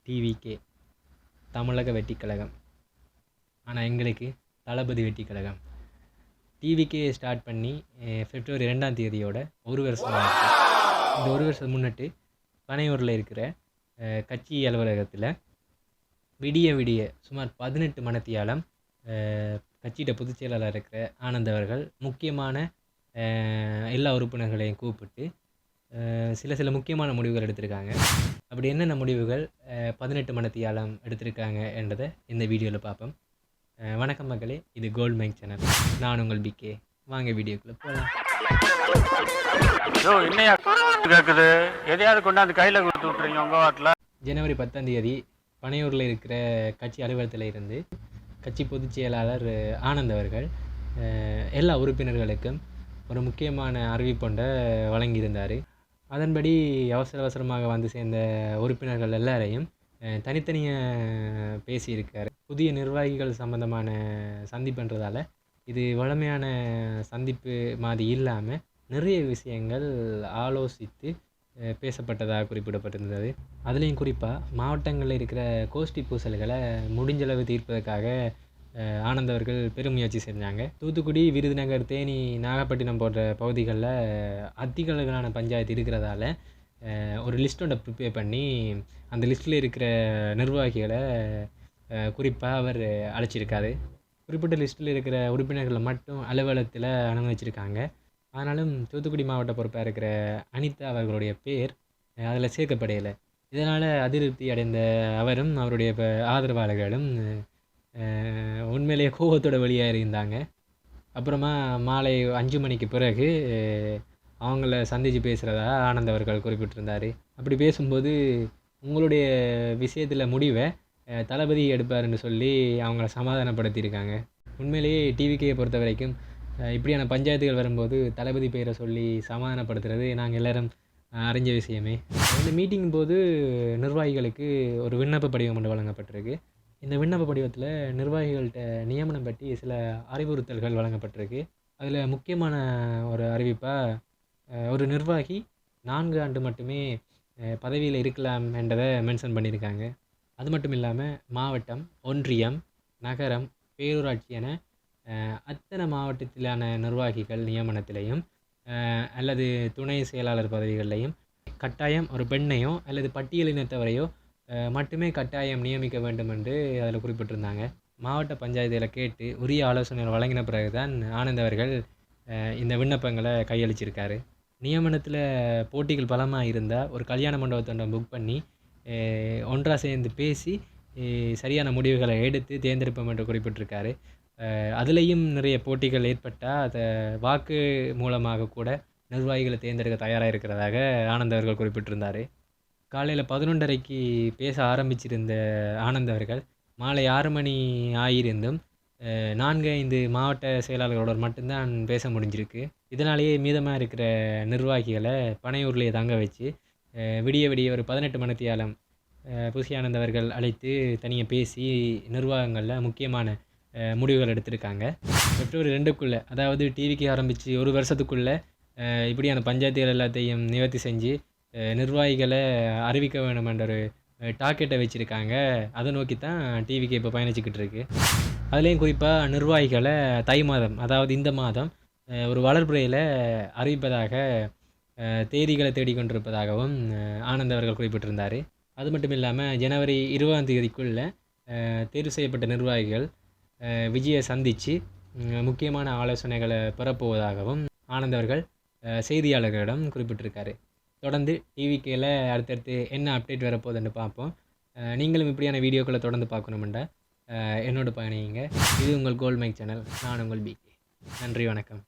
TVK தமிழக வெற்றி கழகம். ஆனால் எங்களுக்கு தளபதி வெற்றி கழகம். டிவிகே ஸ்டார்ட் பண்ணி February 2ஆம் தேதியோட ஒரு வருஷம் ஆச்சு. இந்த ஒரு வருஷம் முன்னிட்டு பனையூரில் இருக்கிற கட்சி அலுவலகத்தில் விடிய சுமார் 18 மணித்தியாலம் கட்சியிட பொதுச் செயலாளர் இருக்கிற ஆனந்த் அவர்கள் முக்கியமான எல்லா உறுப்பினர்களையும் கூப்பிட்டு சில முக்கியமான முடிவுகள் எடுத்திருக்காங்க. அப்படி என்னென்ன முடிவுகள் 18 மணித்தியாலம் எடுத்திருக்காங்க என்றதை இந்த வீடியோவில் பார்ப்போம். வணக்கம் மக்களே, இது கோல்ட் மைக் சேனல். நான் உங்கள் பிகே. வாங்க வீடியோக்குள்ளே போகலாம். என்னையா கேட்குது? எதையாவது கொண்டாந்து கையில் கொடுத்து விட்றீங்க உங்கள் வாட்டில். ஜனவரி 10ஆம் தேதி பனையூரில் இருக்கிற கட்சி அலுவலகத்தில் இருந்து கட்சி பொதுச் செயலாளர் ஆனந்த் அவர்கள் எல்லா உறுப்பினர்களுக்கும் ஒரு முக்கியமான அறிவிப்பொன்றை வழங்கியிருந்தார். அதன்படி அவசரமாக வந்து சேர்ந்த உறுப்பினர்கள் எல்லாரையும் தனித்தனியாக பேசியிருக்கார். புதிய நிர்வாகிகள் சம்பந்தமான சந்திப்புன்றதால இது வழமையான சந்திப்பு மாதிரி இல்லாமல் நிறைய விஷயங்கள் ஆலோசித்து பேசப்பட்டதாக குறிப்பிடப்பட்டிருந்தது. அதுலேயும் குறிப்பாக மாவட்டங்களில் இருக்கிற கோஷ்டி பூசல்களை முடிஞ்சளவு தீர்ப்பதற்காக ஆனந்த் அவர்கள் பெருமுயற்சி செஞ்சாங்க. தூத்துக்குடி, விருதுநகர், தேனி, நாகப்பட்டினம் போன்ற பகுதிகளில் அதிக அளவிலான பஞ்சாயத்து இருக்கிறதால ஒரு லிஸ்ட் ஒன்றை ப்ரிப்பேர் பண்ணி அந்த லிஸ்ட்டில் இருக்கிற நிர்வாகிகளை குறிப்பாக அவர் அழைச்சிருக்காரு. குறிப்பிட்ட லிஸ்ட்டில் இருக்கிற உறுப்பினர்களை மட்டும் அலுவலகத்தில் அனுமதிச்சிருக்காங்க. ஆனாலும் தூத்துக்குடி மாவட்ட பொறுப்பாக இருக்கிற அனிதா அவர்களுடைய பேர் அதில் சேர்க்கப்படையலை. இதனால் அதிருப்தி அடைந்த அவரும் அவருடைய ஆதரவாளர்களும் உண்மையிலேயே கோபத்தோட வெளியாக இருந்தாங்க. அப்புறமா மாலை 5 மணிக்கு பிறகு அவங்கள சந்தித்து பேசுகிறதா ஆனந்த் அவர்கள் குறிப்பிட்டிருந்தார். அப்படி பேசும்போது உங்களுடைய விஷயத்தில் முடிவை தளபதி எடுப்பார்னு சொல்லி அவங்கள சமாதானப்படுத்தியிருக்காங்க. உண்மையிலேயே டிவிகேயை பொறுத்த வரைக்கும் இப்படியான பஞ்சாயத்துகள் வரும்போது தளபதி பெயரை சொல்லி சமாதானப்படுத்துறது நாங்கள் எல்லோரும் அறிஞ்ச விஷயமே. இந்த மீட்டிங் போது நிர்வாகிகளுக்கு ஒரு விண்ணப்ப படிவம் ஒன்று வழங்கப்பட்டிருக்கு. இந்த விண்ணப்ப படிவத்தில் நிர்வாகிகள்கிட்ட நியமனம் பற்றி சில அறிவுறுத்தல்கள் வழங்கப்பட்டிருக்கு. அதில் முக்கியமான ஒரு அறிவிப்பாக ஒரு நிர்வாகி 4 ஆண்டு மட்டுமே பதவியில் இருக்கலாம் என்றதை மென்ஷன் பண்ணியிருக்காங்க. அது மட்டும் இல்லாமல் மாவட்டம், ஒன்றியம், நகரம், பேரூராட்சி என அத்தனை மாவட்டத்திலான நிர்வாகிகள் நியமனத்திலையும் அல்லது துணை செயலாளர் பதவிகள்லையும் கட்டாயம் ஒரு பெண்ணையோ அல்லது பட்டியலினத்தவரையோ மட்டுமே கட்டாயம் நியமிக்க வேண்டும் என்று அதில் குறிப்பிட்டிருந்தாங்க. மாவட்ட பஞ்சாயத்தில் கேட்டு உரிய ஆலோசனைகள் வழங்கின பிறகு தான் ஆனந்த் அவர்கள் இந்த விண்ணப்பங்களை கையளிச்சிருக்காரு. நியமனத்தில் போட்டிகள் பலமாக இருந்தால் ஒரு கல்யாண மண்டபத்தை புக் பண்ணி ஒன்றாக சேர்ந்து பேசி சரியான முடிவுகளை எடுத்து தேர்ந்தெடுப்போம் என்று குறிப்பிட்டிருக்காரு. அதுலேயும் நிறைய போட்டிகள் ஏற்பட்டால் அதை வாக்கு மூலமாக கூட நிர்வாகிகளை தேர்ந்தெடுக்க தயாராக இருக்கிறதாக ஆனந்த் அவர்கள் குறிப்பிட்டிருந்தார். காலையில் 11:30க்கு பேச ஆரம்பிச்சிருந்த ஆனந்த் அவர்கள் மாலை 6 மணி ஆகியிருந்தும் 4-5 மாவட்ட செயலாளர்களோடு மட்டும்தான் பேச முடிஞ்சிருக்கு. இதனாலேயே மீதமாக இருக்கிற நிர்வாகிகளை பனையூர்லேயே தங்க வச்சு விடிய ஒரு 18 மணித்தியாலம் புசி ஆனந்த் அவர்கள் அழைத்து தனியாக பேசி நிர்வாகங்களில் முக்கியமான முடிவுகள் எடுத்திருக்காங்க. February 2க்குள்ளே, அதாவது டிவிக்கு ஆரம்பித்து ஒரு வருஷத்துக்குள்ளே இப்படியான பஞ்சாயத்துகள் எல்லாத்தையும் நிவர்த்தி செஞ்சு நிர்வாகிகளை அறிவிக்க வேண்டும் என்ற ஒரு டார்கெட்டை வச்சுருக்காங்க. அதை நோக்கி தான் டிவிக்கு இப்போ பயணிச்சுக்கிட்டு இருக்கு. அதுலேயும் குறிப்பாக நிர்வாகிகளை தை மாதம், அதாவது இந்த மாதம் ஒரு வளர்ப்புறையில் அறிவிப்பதாக தேதிகளை தேடிக்கொண்டிருப்பதாகவும் ஆனந்த் அவர்கள் குறிப்பிட்டிருந்தார். அது மட்டும் இல்லாமல் ஜனவரி 20ஆம் தேதிக்குள்ளே தேர்வு செய்யப்பட்ட நிர்வாகிகள் விஜயை சந்தித்து முக்கியமான ஆலோசனைகளை பெறப்போவதாகவும் ஆனந்த் அவர்கள் செய்தியாளர்களிடம் குறிப்பிட்டிருக்காரு. தொடர்ந்து டிவிகேயில் அடுத்தடுத்து என்ன அப்டேட் வரப்போகுதுன்னு பார்ப்போம். நீங்களும் இப்படியான வீடியோக்களை தொடர்ந்து பார்க்கணுமெண்டா என்னோட பயணிங்க. இது உங்கள் கோல்ட் மைக் சேனல். நான் உங்கள் பிகே. நன்றி, வணக்கம்.